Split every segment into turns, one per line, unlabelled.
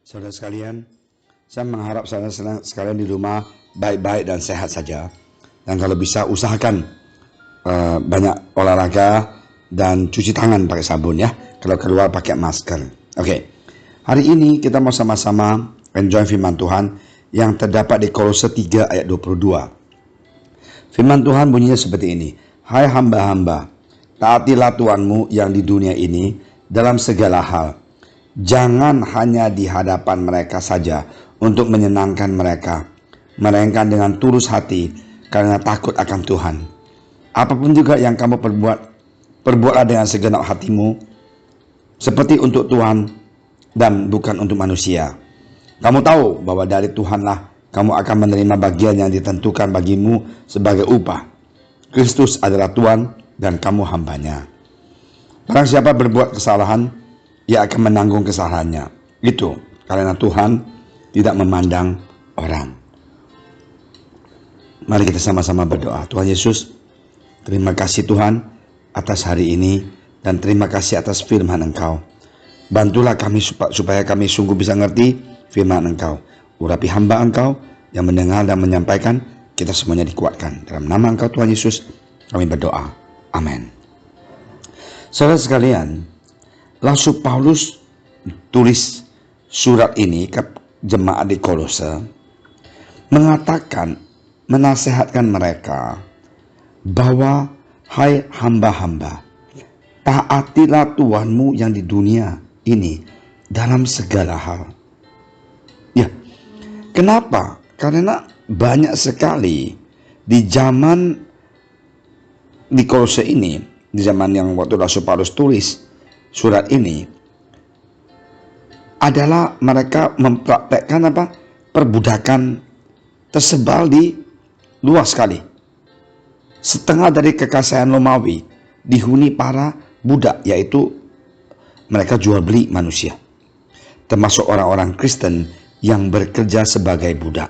Saudara sekalian, saya mengharap saudara sekalian di rumah baik-baik dan sehat saja. Dan kalau bisa usahakan banyak olahraga dan cuci tangan pakai sabun ya. Kalau keluar pakai masker. Oke. Hari ini kita mau sama-sama enjoy firman Tuhan yang terdapat di Kolose 3 ayat 22. Firman Tuhan bunyinya seperti ini. Hai hamba-hamba, taatilah Tuhanmu yang di dunia ini dalam segala hal. Jangan hanya di hadapan mereka saja untuk menyenangkan mereka, melainkan dengan tulus hati karena takut akan Tuhan. Apapun juga yang kamu perbuatlah dengan segenap hatimu, seperti untuk Tuhan dan bukan untuk manusia. Kamu tahu bahwa dari Tuhanlah kamu akan menerima bagian yang ditentukan bagimu sebagai upah. Kristus adalah Tuhan dan kamu hambanya. Barang siapa berbuat kesalahan, ia akan menanggung kesalahannya. Itu karena Tuhan tidak memandang orang. Mari kita sama-sama berdoa. Tuhan Yesus, terima kasih Tuhan atas hari ini dan terima kasih atas firman Engkau. Bantulah kami supaya kami sungguh bisa ngerti firman Engkau. Urapi hamba Engkau yang mendengar dan menyampaikan, kita semuanya dikuatkan. Dalam nama Engkau Tuhan Yesus, kami berdoa. Amin. Saudara sekalian, Rasul Paulus tulis surat ini ke jemaat di Kolose, mengatakan, menasihatkan mereka bahwa hai hamba-hamba, taatilah Tuhanmu yang di dunia ini dalam segala hal. Ya, kenapa? Karena banyak sekali di zaman di Kolose ini, di zaman yang waktu Rasul Paulus tulis surat ini, adalah mereka mempraktekkan perbudakan tersebar di luas sekali. Setengah dari kekayaan Romawi dihuni para budak, yaitu mereka jual beli manusia, termasuk orang-orang Kristen yang bekerja sebagai budak.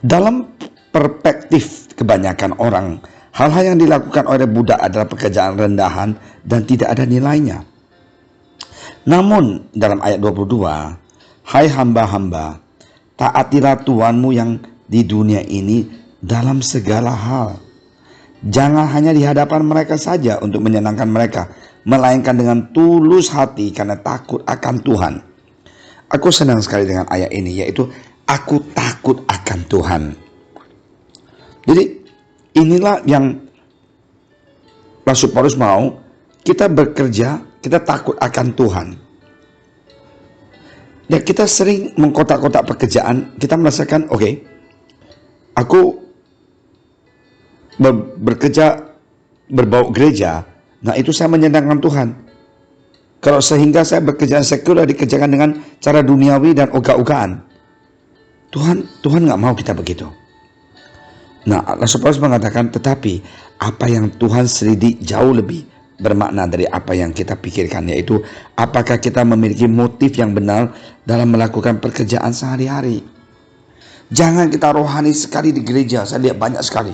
Dalam perspektif kebanyakan orang, hal-hal yang dilakukan oleh budak adalah pekerjaan rendahan dan tidak ada nilainya. Namun dalam ayat 22, hai hamba-hamba, taatilah Tuhanmu yang di dunia ini dalam segala hal. Jangan hanya di hadapan mereka saja untuk menyenangkan mereka, melainkan dengan tulus hati karena takut akan Tuhan. Aku senang sekali dengan ayat ini, yaitu aku takut akan Tuhan. Jadi inilah yang Rasul Paulus mau kita bekerja, kita takut akan Tuhan. Dan kita sering mengkotak-kotak pekerjaan, kita merasakan aku bekerja berbau gereja, nah itu saya menyenangkan Tuhan. Kalau sehingga saya bekerja sekuler dikerjakan dengan cara duniawi dan ogah-ogahan, Tuhan nggak mau kita begitu. Nah, Rasul Paulus mengatakan, tetapi apa yang Tuhan selidiki jauh lebih bermakna dari apa yang kita pikirkan, yaitu apakah kita memiliki motif yang benar dalam melakukan pekerjaan sehari-hari. Jangan kita rohani sekali di gereja, saya lihat banyak sekali.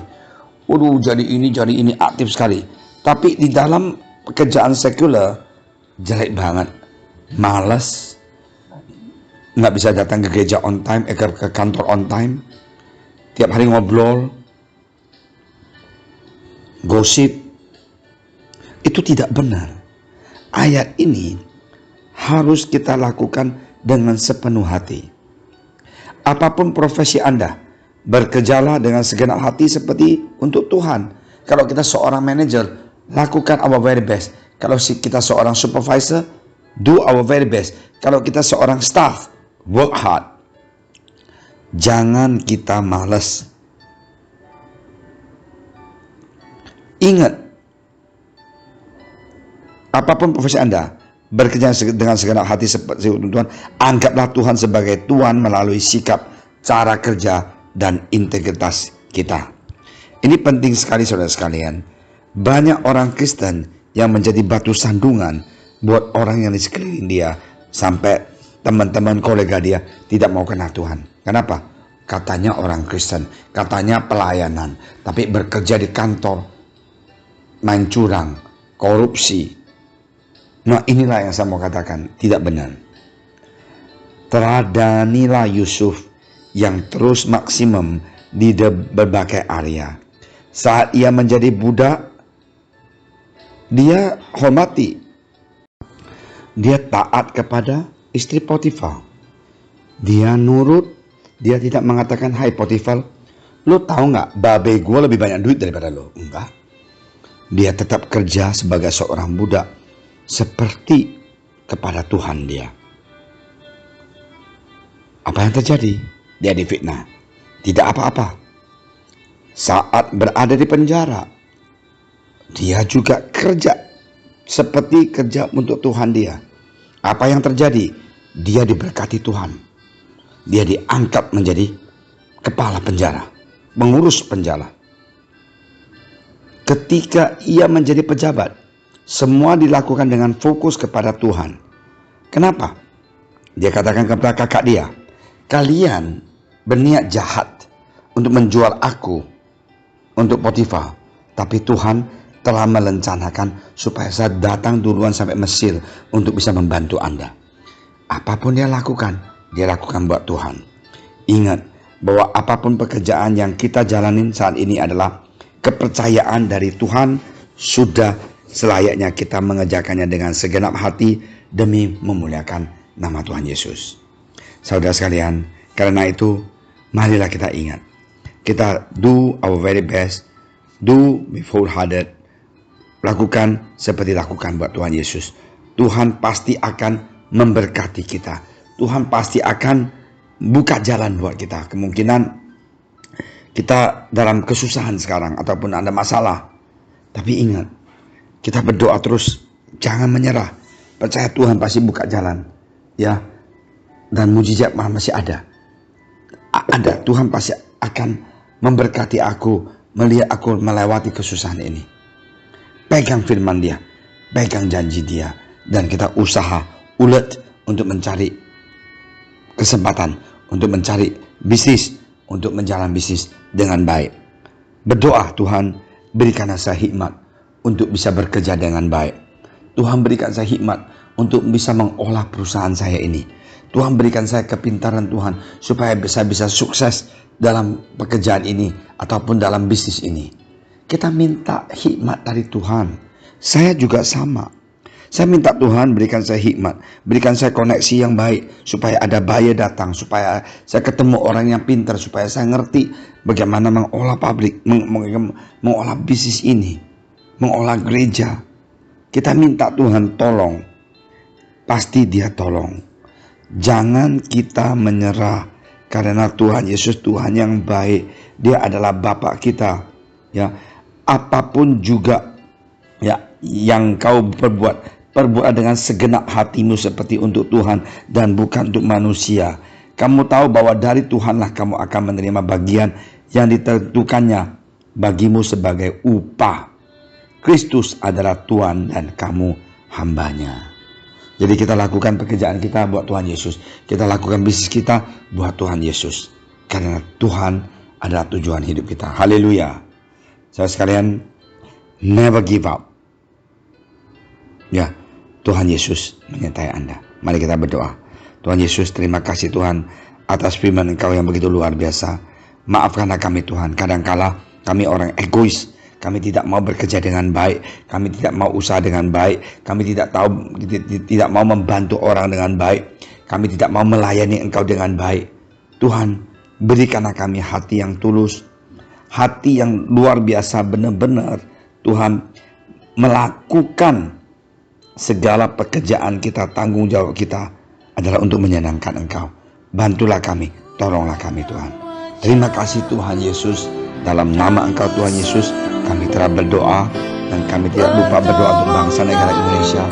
Jadi ini aktif sekali. Tapi di dalam pekerjaan sekuler, jelek banget. Malas, nggak bisa datang ke gereja on time, ke kantor on time. Tiap hari ngobrol, gosip. Itu tidak benar. Ayat ini harus kita lakukan dengan sepenuh hati. Apapun profesi Anda, bekerjalah dengan segenap hati seperti untuk Tuhan. Kalau kita seorang manajer, lakukan our very best. Kalau kita seorang supervisor, do our very best. Kalau kita seorang staff, work hard. Jangan kita malas. Ingat, apapun profesi Anda, bekerja dengan segenap hati seperti untuk Tuhan. Anggaplah Tuhan sebagai Tuhan melalui sikap, cara kerja, dan integritas kita. Ini penting sekali saudara sekalian. Banyak orang Kristen yang menjadi batu sandungan buat orang yang di sekeliling dia, sampai teman-teman kolega dia tidak mau kenal Tuhan. Kenapa? Katanya orang Kristen, katanya pelayanan, tapi bekerja di kantor, main curang, korupsi. Nah, inilah yang saya mau katakan, tidak benar. Teladanilah Yusuf yang terus maksimum di berbagai area. Saat ia menjadi budak, dia hormati, dia taat kepada istri Potifar. Dia nurut, dia tidak mengatakan, "Hai Potifar, lo tahu nggak babe gue lebih banyak duit daripada lo?" Enggak. Dia tetap kerja sebagai seorang budak seperti kepada Tuhan dia. Apa yang terjadi? Dia difitnah. Tidak apa-apa. Saat berada di penjara, dia juga kerja seperti kerja untuk Tuhan dia. Apa yang terjadi? Dia diberkati Tuhan. Dia diangkat menjadi kepala penjara, pengurus penjara. Ketika ia menjadi pejabat, semua dilakukan dengan fokus kepada Tuhan. Kenapa? Dia katakan kepada kakak dia, "Kalian berniat jahat untuk menjual aku untuk Potifar, tapi Tuhan telah merencanakan supaya saya datang duluan sampai Mesir untuk bisa membantu Anda." Apapun dia lakukan buat Tuhan. Ingat bahwa apapun pekerjaan yang kita jalanin saat ini adalah kepercayaan dari Tuhan. Sudah selayaknya kita mengerjakannya dengan segenap hati demi memuliakan nama Tuhan Yesus. Saudara sekalian, karena itu marilah kita ingat, kita do our very best, do with wholehearted, lakukan seperti lakukan buat Tuhan Yesus. Tuhan pasti akan memberkati kita. Tuhan pasti akan buka jalan buat kita. Kemungkinan kita dalam kesusahan sekarang ataupun ada masalah, tapi ingat, kita berdoa terus, jangan menyerah. Percaya Tuhan pasti buka jalan, ya. Dan mujizat masih ada. Tuhan pasti akan memberkati aku, melihat aku melewati kesusahan ini. Pegang firman dia, pegang janji dia, dan kita usaha ulet untuk mencari kesempatan, untuk mencari bisnis, untuk menjalankan bisnis dengan baik. Berdoa, Tuhan berikan saya hikmat untuk bisa bekerja dengan baik. Tuhan berikan saya hikmat untuk bisa mengolah perusahaan saya ini. Tuhan berikan saya kepintaran Tuhan supaya saya bisa sukses dalam pekerjaan ini ataupun dalam bisnis ini. Kita minta hikmat dari Tuhan. Saya juga sama. Saya minta Tuhan berikan saya hikmat, berikan saya koneksi yang baik supaya ada buyer datang, supaya saya ketemu orang yang pintar, supaya saya ngerti bagaimana mengolah pabrik, mengolah bisnis ini, mengolah gereja. Kita minta Tuhan tolong. Pasti dia tolong. Jangan kita menyerah, karena Tuhan Yesus Tuhan yang baik. Dia adalah Bapa kita, ya. Apapun juga, ya, yang kau perbuat dengan segenap hatimu seperti untuk Tuhan dan bukan untuk manusia. Kamu tahu bahwa dari Tuhanlah kamu akan menerima bagian yang ditentukannya bagimu sebagai upah. Kristus adalah Tuhan dan kamu hambanya. Jadi kita lakukan pekerjaan kita buat Tuhan Yesus. Kita lakukan bisnis kita buat Tuhan Yesus. Karena Tuhan adalah tujuan hidup kita. Haleluya. Saudara sekalian, never give up. Ya, Tuhan Yesus menyertai Anda. Mari kita berdoa. Tuhan Yesus, terima kasih Tuhan atas firman Engkau yang begitu luar biasa. Maafkanlah kami Tuhan. Kadangkala kami orang egois. Kami tidak mau bekerja dengan baik, kami tidak mau usaha dengan baik, kami tidak mau membantu orang dengan baik, kami tidak mau melayani Engkau dengan baik. Tuhan, berikanlah kami hati yang tulus, hati yang luar biasa, benar-benar Tuhan melakukan segala pekerjaan kita, tanggung jawab kita adalah untuk menyenangkan Engkau. Bantulah kami, tolonglah kami Tuhan. Terima kasih Tuhan Yesus. Dalam nama Engkau Tuhan Yesus, kami telah berdoa dan kami tidak lupa berdoa untuk bangsa negara Indonesia,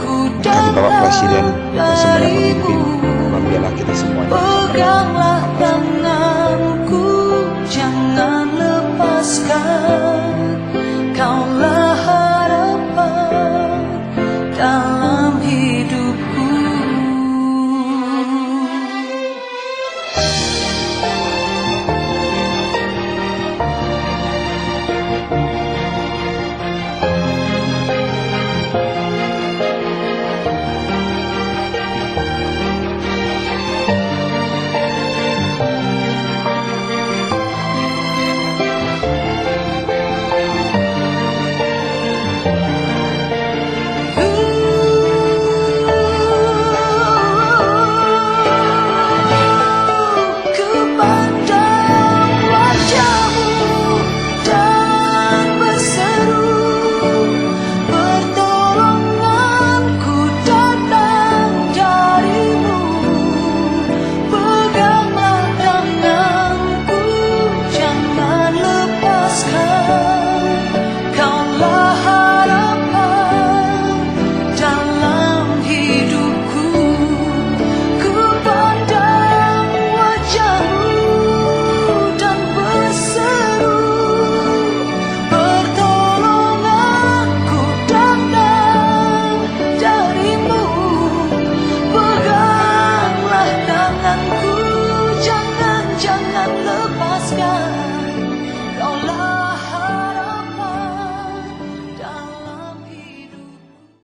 berkati Bapak Presiden dan semuanya pemimpin.